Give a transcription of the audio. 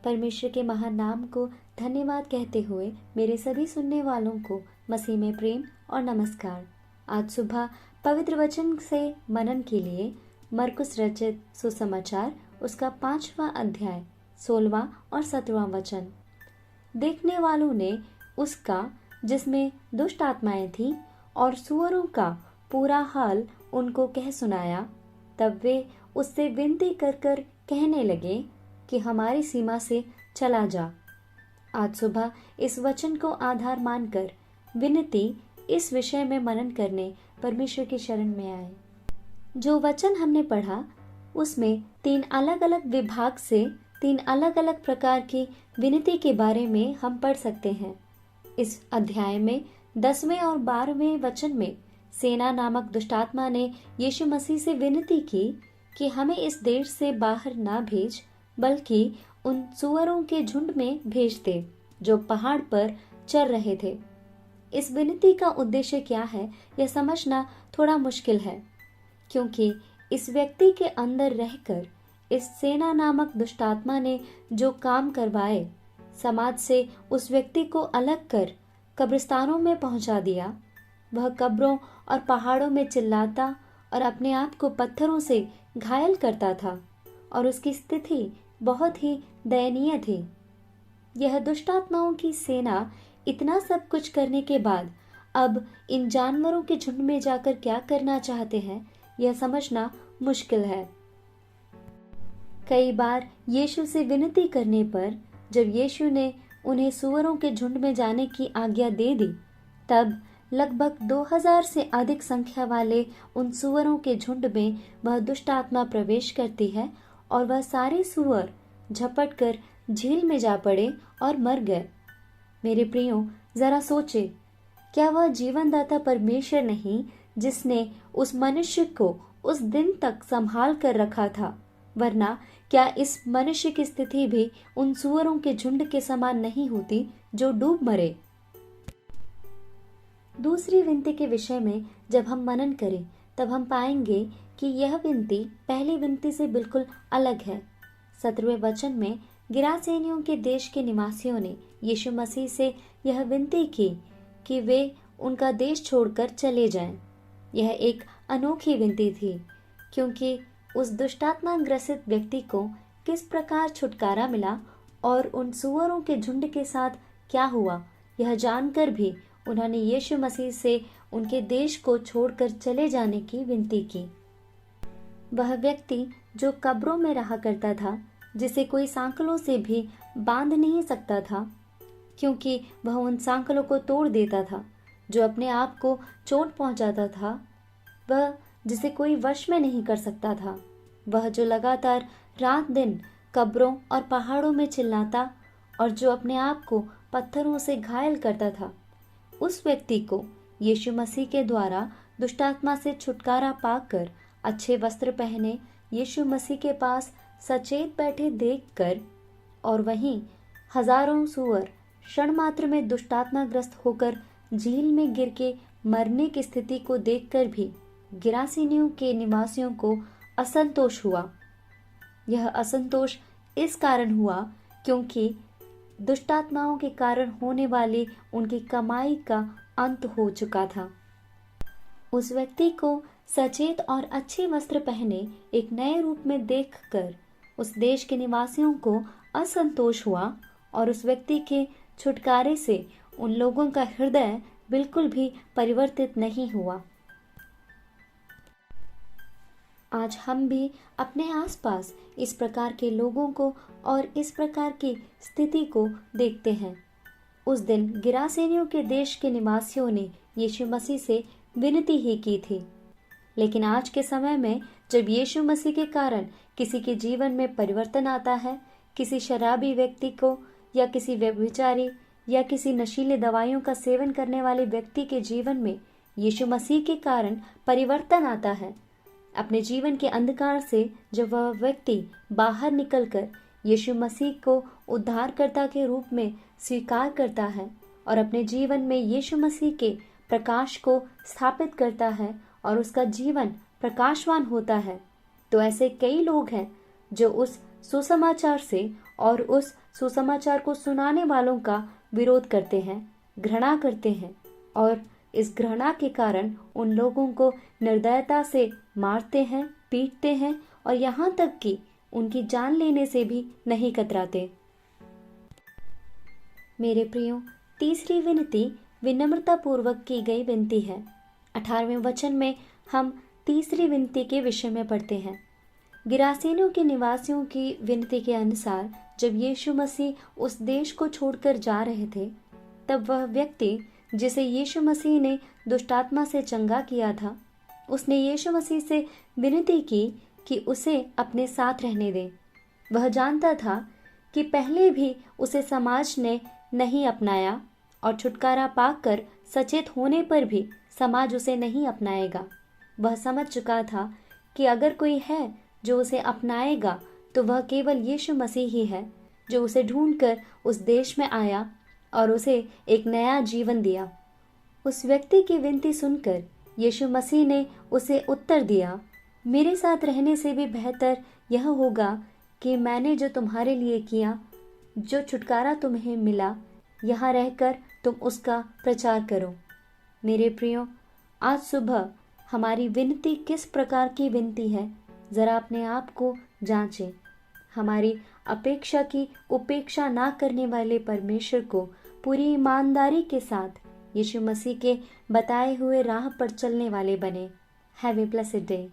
परमेश्वर के महान नाम को धन्यवाद कहते हुए मेरे सभी सुनने वालों को मसीह में प्रेम और नमस्कार। आज सुबह पवित्र वचन से मनन के लिए मरकुस रचित सुसमाचार उसका 5वां अध्याय 16वां और 17वां वचन। देखने वालों ने उसका, जिसमें दुष्ट आत्माएं थीं, और सूअरों का पूरा हाल उनको कह सुनाया। तब वे उससे विनती कर कर कहने लगे कि हमारी सीमा से चला जा। आज सुबह इस वचन को आधार मानकर विनती इस विषय में मनन करने परमेश्वर की शरण में आए। जो वचन हमने पढ़ा उसमें 3 अलग अलग विभाग से 3 अलग अलग प्रकार की विनती के बारे में हम पढ़ सकते हैं। इस अध्याय में 10वें और 12वें वचन में सेना नामक दुष्टात्मा ने यीशु मसीह से विनती की कि हमें इस देश से बाहर ना भेज, बल्कि उन सूअरों के झुंड में भेज दे जो पहाड़ पर चर रहे थे। इस विनती का उद्देश्य क्या है यह समझना थोड़ा मुश्किल है, क्योंकि इस व्यक्ति के अंदर रहकर इस सेना नामक दुष्टात्मा ने जो काम करवाए, समाज से उस व्यक्ति को अलग कर कब्रिस्तानों में पहुंचा दिया। वह कब्रों और पहाड़ों में चिल्लाता और अपने आप को पत्थरों से घायल करता था और उसकी स्थिति बहुत ही दयनीय थी। यह दुष्टात्माओं की सेना इतना सब कुछ करने के बाद अब इन जानवरों के झुंड में जाकर क्या करना चाहते हैं यह समझना मुश्किल है। कई बार यीशु से विनती करने पर जब यीशु ने उन्हें सूअरों के झुंड में जाने की आज्ञा दे दी, तब लगभग 2000 से अधिक संख्या वाले उन सूअरों के झुंड में वह दुष्ट आत्मा प्रवेश करती है और वह सारे सूअर झपट कर झील में जा पड़े और मर गए। मेरे प्रियो, जरा सोचे, क्या वह जीवनदाता परमेश्वर नहीं जिसने उस मनुष्य को उस दिन तक संभाल कर रखा था? वरना क्या इस मनुष्य की स्थिति भी उन सूअरों के झुंड के समान नहीं होती जो डूब मरे? दूसरी विनती के विषय में जब हम मनन करें तब हम पाएंगे कि यह विनती पहली विनती से बिल्कुल अलग है। 17वें वचन में गिरासेनियों के देश के निवासियों ने यीशु मसीह से यह विनती की कि वे उनका देश छोड़कर चले जाएं। यह एक अनोखी विनती थी, क्योंकि उस दुष्टात्मा ग्रसित व्यक्ति को किस प्रकार छुटकारा मिला और उन सूअरों के झुंड के साथ क्या हुआ, यह जानकर भी उन्होंने यीशु मसीह से उनके देश को छोड़कर चले जाने की विनती की। वह व्यक्ति जो कब्रों में रहा करता था, जिसे कोई सांकलों से भी बांध नहीं सकता था, क्योंकि वह उन सांकलों को तोड़ देता था, जो अपने आप को चोट पहुंचाता था, वह जिसे कोई वश में नहीं कर सकता था, वह जो लगातार रात दिन कब्रों और पहाड़ों में चिल्लाता और जो अपने आप को पत्थरों से घायल करता था, उस व्यक्ति को यीशु मसीह के द्वारा दुष्टात्मा से छुटकारा पाकर अच्छे वस्त्र पहने यीशु मसीह के पास सचेत बैठे देखकर और वहीं हजारों सूअर क्षण मात्र में दुष्टात्माग्रस्त होकर झील में गिर के मरने की स्थिति को देखकर भी गिरासेनियों के निवासियों को असंतोष हुआ। यह असंतोष इस कारण हुआ क्योंकि दुष्टात्माओं के कारण होने वाली उनकी कमाई का अंत हो चुका था। उस व्यक्ति को सचेत और अच्छे वस्त्र पहने एक नए रूप में देखकर उस देश के निवासियों को असंतोष हुआ और उस व्यक्ति के छुटकारे से उन लोगों का हृदय बिल्कुल भी परिवर्तित नहीं हुआ। आज हम भी अपने आसपास इस प्रकार के लोगों को और इस प्रकार की स्थिति को देखते हैं। उस दिन गिरासेनियों के देश के निवासियों ने यीशु मसीह से विनती ही की थी, लेकिन आज के समय में जब यीशु मसीह के कारण किसी के जीवन में परिवर्तन आता है, किसी शराबी व्यक्ति को या किसी व्यभिचारी या किसी नशीले दवाइयों का सेवन करने वाले व्यक्ति के जीवन में यीशु मसीह के कारण परिवर्तन आता है, अपने जीवन के अंधकार से जब वह व्यक्ति बाहर निकलकर यीशु मसीह को उद्धारकर्ता के रूप में स्वीकार करता है और अपने जीवन में यीशु मसीह के प्रकाश को स्थापित करता है और उसका जीवन प्रकाशवान होता है, तो ऐसे कई लोग हैं जो उस सुसमाचार से और उस सुसमाचार को सुनाने वालों का विरोध करते हैं, घृणा करते हैं और इस घृणा के कारण उन लोगों को निर्दयता से मारते हैं, पीटते हैं और यहाँ तक कि उनकी जान लेने से भी नहीं कतराते। मेरे प्रियो, तीसरी विनती विनम्रता पूर्वक की गई विनती है। 18वें वचन में हम तीसरी विनती के विषय में पढ़ते हैं। गिरासेनियों के निवासियों की विनती के अनुसार जब यीशु मसीह उस देश को छोड़कर जा रहे थे, तब वह व्यक्ति जिसे यीशु मसीह ने दुष्टात्मा से चंगा किया था, उसने यीशु मसीह से विनती की कि उसे अपने साथ रहने दे। वह जानता था कि पहले भी उसे समाज ने नहीं अपनाया और छुटकारा पाकर सचेत होने पर भी समाज उसे नहीं अपनाएगा। वह समझ चुका था कि अगर कोई है जो उसे अपनाएगा तो वह केवल यीशु मसीह ही है, जो उसे ढूंढकर उस देश में आया और उसे एक नया जीवन दिया। उस व्यक्ति की विनती सुनकर यीशु मसीह ने उसे उत्तर दिया, मेरे साथ रहने से भी बेहतर यह होगा कि मैंने जो तुम्हारे लिए किया, जो छुटकारा तुम्हें मिला, यहाँ रहकर तुम उसका प्रचार करो। मेरे प्रियो, आज सुबह हमारी विनती किस प्रकार की विनती है, जरा अपने आप को जांचें। हमारी अपेक्षा की उपेक्षा ना करने वाले परमेश्वर को पूरी ईमानदारी के साथ यीशु मसीह के बताए हुए राह पर चलने वाले बने। Have a blessed day.